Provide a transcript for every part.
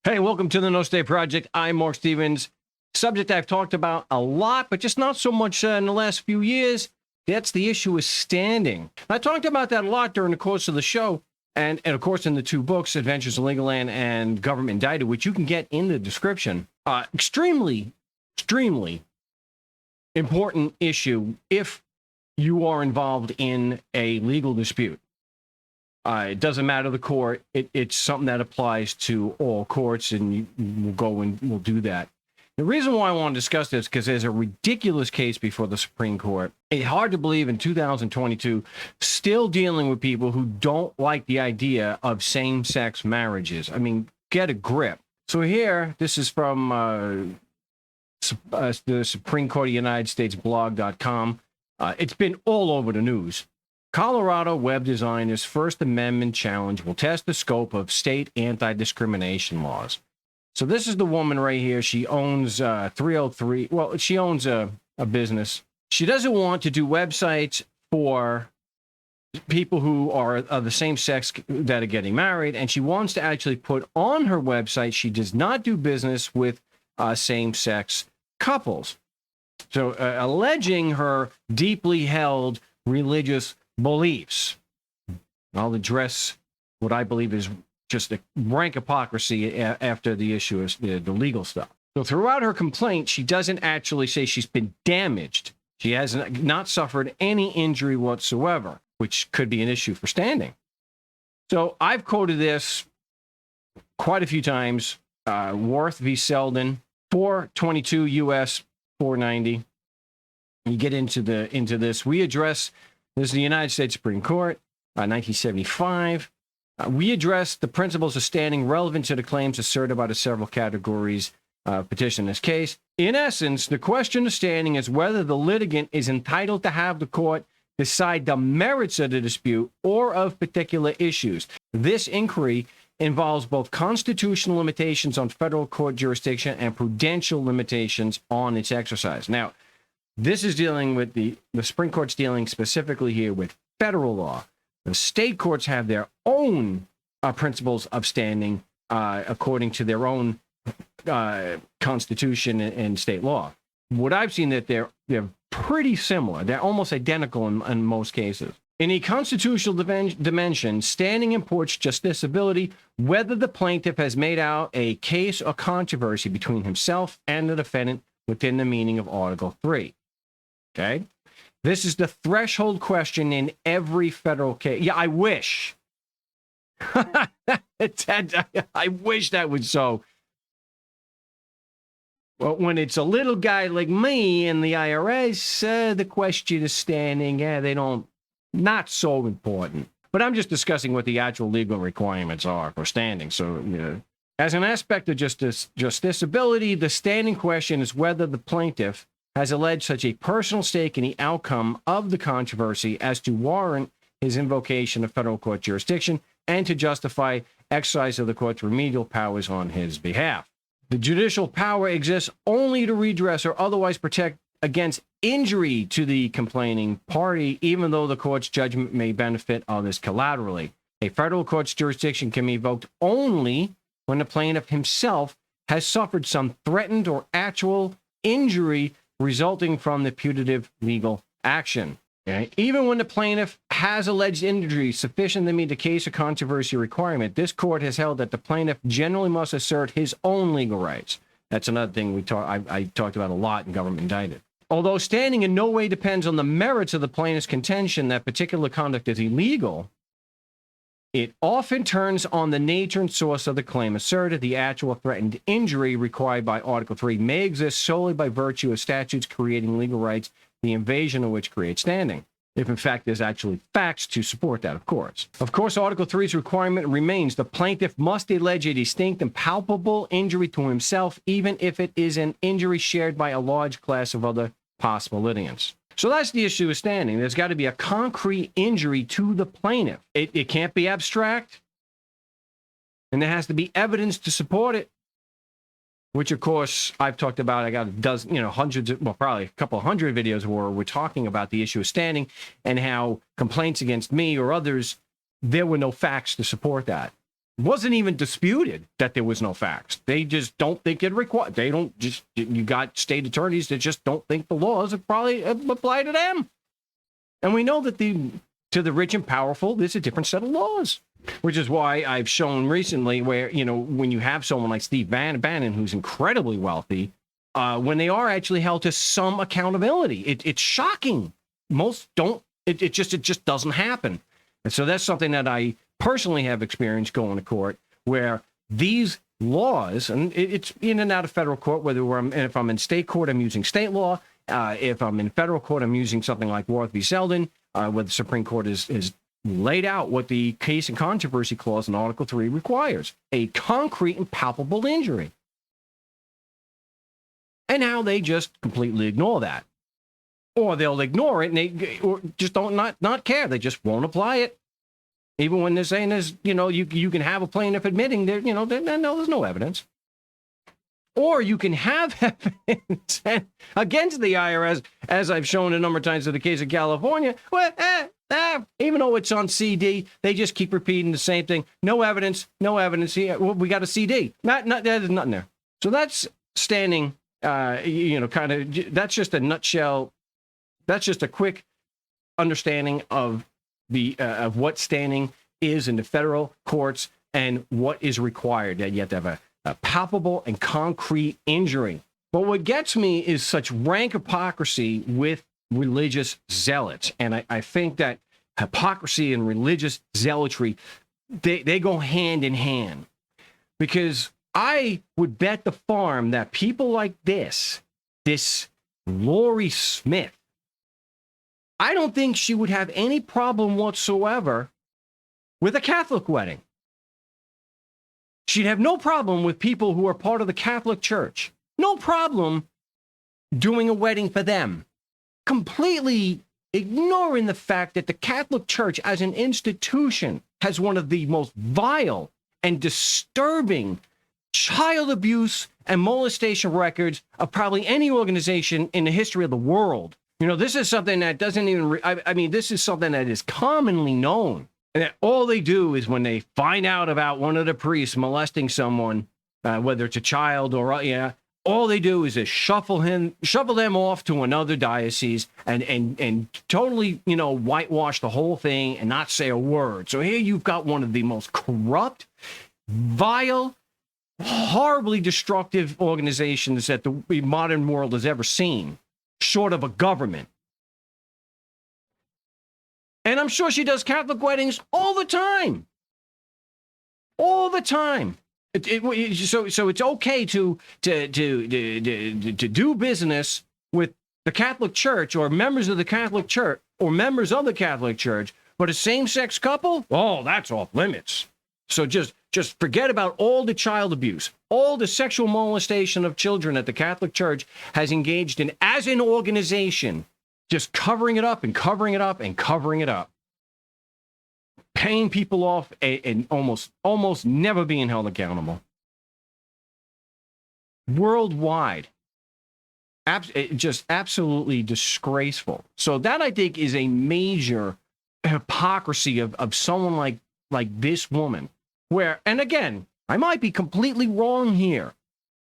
Hey, welcome to the No Stay Project. I'm Mark Stevens. Subject I've talked about a lot, but just not so much in the last few years. That's the issue of standing. I talked about that a lot during the course of the show, and of course in the two books, Adventures in Legalland and Government Indicted, which you can get in the description. Extremely important issue if you are involved in a legal dispute. It doesn't matter the court. It's something that applies to all courts, and we'll go and we'll do that. The reason why I want to discuss this is because there's a ridiculous case before the Supreme Court. It's hard to believe in 2022, still dealing with people who don't like the idea of same-sex marriages. I mean, get a grip. So here, this is from the Supreme Court of the United States blog.com. It's been all over the news. Colorado web designers' First Amendment challenge will test the scope of state anti-discrimination laws. So this is the woman right here. She owns 303. Well, she owns a business. She doesn't want to do websites for people who are of the same sex that are getting married. And she wants to actually put on her website she does not do business with same-sex couples. So alleging her deeply held religious beliefs. I'll address what I believe is just a rank hypocrisy after the issue is the legal stuff. So throughout her complaint, she doesn't actually say she's been damaged. She has not suffered any injury whatsoever, which could be an issue for standing. So I've quoted this quite a few times. Worth v. Selden, 422 U.S. 490. You get into this. We address. This is the United States Supreme Court, 1975. We address the principles of standing relevant to the claims asserted by the several categories petition in this case. In essence, the question of standing is whether the litigant is entitled to have the court decide the merits of the dispute or of particular issues. This inquiry involves both constitutional limitations on federal court jurisdiction and prudential limitations on its exercise. Now, this is dealing with the Supreme Court's dealing specifically here with federal law. The state courts have their own principles of standing according to their own constitution and state law. What I've seen that they're pretty similar. They're almost identical in most cases. In a constitutional dimension, standing imports justiciability, whether the plaintiff has made out a case or controversy between himself and the defendant within the meaning of Article 3. Okay, this is the threshold question in every federal case. Yeah, I wish. I wish that was so. Well, when it's a little guy like me in the IRS, the question is standing. Yeah, they don't. Not so important. But I'm just discussing what the actual legal requirements are for standing. So, as an aspect of justiciability, the standing question is whether the plaintiff has alleged such a personal stake in the outcome of the controversy as to warrant his invocation of federal court jurisdiction and to justify exercise of the court's remedial powers on his behalf. The judicial power exists only to redress or otherwise protect against injury to the complaining party, even though the court's judgment may benefit others collaterally. A federal court's jurisdiction can be invoked only when the plaintiff himself has suffered some threatened or actual injury resulting from the putative legal action. Okay? Even when the plaintiff has alleged injury sufficient to meet the case or controversy requirement, this court has held that the plaintiff generally must assert his own legal rights. That's another thing I talked about a lot in Government Indicted. Although standing in no way depends on the merits of the plaintiff's contention that particular conduct is illegal, it often turns on the nature and source of the claim asserted. The actual threatened injury required by Article 3 may exist solely by virtue of statutes creating legal rights, the invasion of which creates standing. If, in fact, there's actually facts to support that, of course. Of course, Article 3's requirement remains the plaintiff must allege a distinct and palpable injury to himself, even if it is an injury shared by a large class of other possible litigants. So that's the issue of standing. There's got to be a concrete injury to the plaintiff. It can't be abstract, and there has to be evidence to support it, which, of course, I've talked about. I got a dozen, hundreds, probably a couple hundred videos where we're talking about the issue of standing and how complaints against me or others, there were no facts to support that. wasn't even disputed that there was no facts. They just don't think it required. They don't just, you got state attorneys that just don't think the laws probably apply to them. And we know that to the rich and powerful, there's a different set of laws, which is why I've shown recently where, when you have someone like Steve Bannon, who's incredibly wealthy, when they are actually held to some accountability, it's shocking. Most don't. It just doesn't happen. And so that's something that I personally have experienced going to court, where these laws, and it's in and out of federal court, if I'm in state court, I'm using state law. If I'm in federal court, I'm using something like Worth v. Selden, where the Supreme Court is laid out what the case and controversy clause in Article 3 requires: a concrete and palpable injury. And now they just completely ignore that. Or they'll ignore it and they or just don't not care. They just won't apply it. Even when they're saying you can have a plaintiff admitting there's no evidence. Or you can have evidence against the IRS, as I've shown a number of times in the case of California. Well, even though it's on CD, they just keep repeating the same thing. No evidence, no evidence. Well, we got a CD. There's nothing there. So that's standing, that's just a nutshell. That's just a quick understanding of of what standing is in the federal courts and what is required. That you have to have a palpable and concrete injury. But what gets me is such rank hypocrisy with religious zealots. And I think that hypocrisy and religious zealotry, they go hand in hand. Because I would bet the farm that people like this Lori Smith, I don't think she would have any problem whatsoever with a Catholic wedding. She'd have no problem with people who are part of the Catholic Church. No problem doing a wedding for them. Completely ignoring the fact that the Catholic Church as an institution has one of the most vile and disturbing child abuse and molestation records of probably any organization in the history of the world. This is something that doesn't even, this is something that is commonly known. And that all they do is when they find out about one of the priests molesting someone, whether it's a child or, all they do is just shuffle them off to another diocese and totally, whitewash the whole thing and not say a word. So here you've got one of the most corrupt, vile, horribly destructive organizations that the modern world has ever seen, short of a government. And I'm sure she does Catholic weddings all the time. All the time. So it's okay to do business with the Catholic Church or members of the Catholic Church or members of the Catholic Church, but a same-sex couple? Oh, that's off limits. So just forget about all the child abuse, all the sexual molestation of children that the Catholic Church has engaged in as an organization, just covering it up and covering it up and covering it up. Paying people off and almost never being held accountable. Worldwide. Just absolutely disgraceful. So that, I think, is a major hypocrisy of someone like this woman. Where, and again, I might be completely wrong here.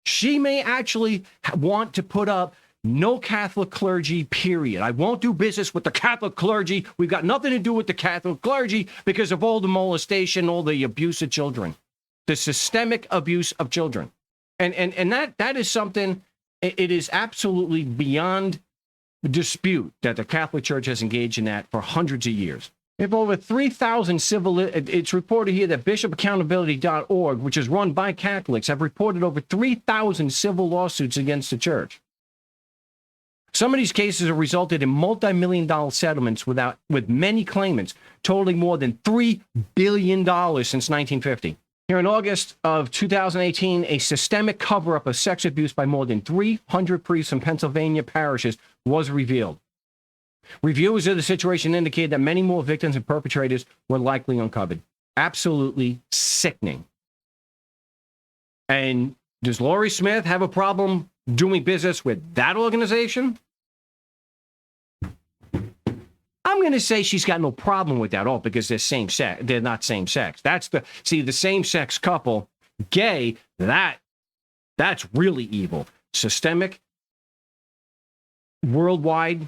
She may actually want to put up no Catholic clergy, period. I won't do business with the Catholic clergy. We've got nothing to do with the Catholic clergy because of all the molestation, all the abuse of children, the systemic abuse of children. And that is something, it is absolutely beyond dispute that the Catholic Church has engaged in that for hundreds of years. If over 3,000 it's reported here that bishopaccountability.org, which is run by Catholics, have reported over 3,000 civil lawsuits against the church. Some of these cases have resulted in multi-million-dollar settlements with many claimants, totaling more than $3 billion since 1950. Here in August of 2018, a systemic cover-up of sex abuse by more than 300 priests in Pennsylvania parishes was revealed. Reviewers of the situation indicated that many more victims and perpetrators were likely uncovered. Absolutely sickening. And does Lori Smith have a problem doing business with that organization? I'm I'm going to say she's got no problem with that at all because they're same sex. They're not same sex. That's the same sex couple, gay. That's really evil. Systemic, worldwide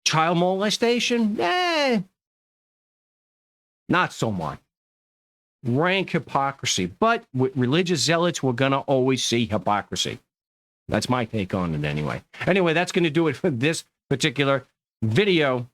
child molestation. Not so much. Rank hypocrisy. But with religious zealots, we're going to always see hypocrisy. That's my take on it anyway. Anyway, that's going to do it for this particular video.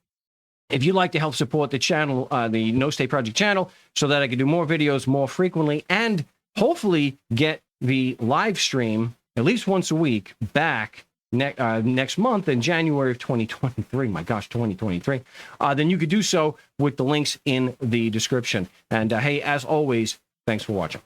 If you'd like to help support the channel, the No State Project channel, so that I can do more videos more frequently and hopefully get the live stream at least once a week back next month in January of 2023. My gosh, 2023. Then you could do so with the links in the description. And hey, as always, thanks for watching.